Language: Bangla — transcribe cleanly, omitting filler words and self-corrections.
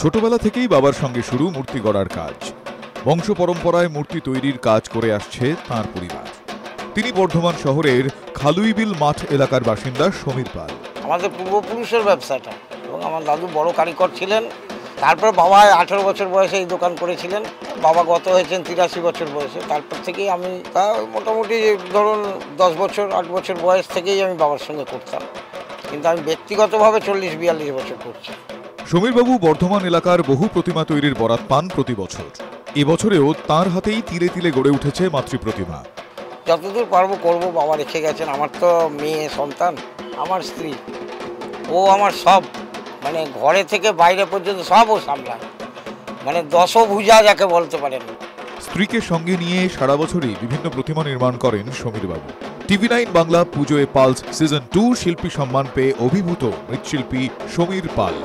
ছোটবেলা থেকেই বাবার সঙ্গে শুরু মূর্তি গড়ার কাজ। বংশ পরম্পরায় মূর্তি তৈরির কাজ করে আসছে তাঁর পরিবার। তিনি বর্ধমান শহরের খালুইবিল মাঠ এলাকার বাসিন্দা সমীর পাল। আমাদের পূর্বপুরুষের ব্যবসাটা, এবং আমার দাদু বড় কারিগর ছিলেন। তারপর বাবা 18 বছর বয়সে এই দোকান করেছিলেন। বাবা গত হয়েছেন 83 বছর বয়সে। তারপর থেকেই আমি মোটামুটি ধরুন 10 বছর 8 বছর বয়স থেকেই আমি বাবার সঙ্গে করতাম, কিন্তু আমি ব্যক্তিগতভাবে 40-42 বছর করছি। সমীরবাবু বর্ধমান এলাকার বহু প্রতিমা তৈরির বরাত পান প্রতি বছর। এবছরেও তাঁর হাতেই তিলে তিলে গড়ে উঠেছে মাতৃ প্রতিমা। যতদূর পারবো করবো, বাবা রেখে গেছেন। আমার তো মেয়ে সন্তান, আমার স্ত্রী, ও আমার সব, মানে ঘরে থেকে বাইরে পর্যন্ত সব ও সামলায়, মানে দশভুজা যাকে বলতে পারেন। স্ত্রীকে সঙ্গে নিয়ে সারা বছরই বিভিন্ন প্রতিমা নির্মাণ করেন সমীরবাবু। TV9 বাংলা পুজোয় পালস সিজন 2 শিল্পী সম্মান পেয়ে অভিভূত মৃৎশিল্পী সমীর পাল।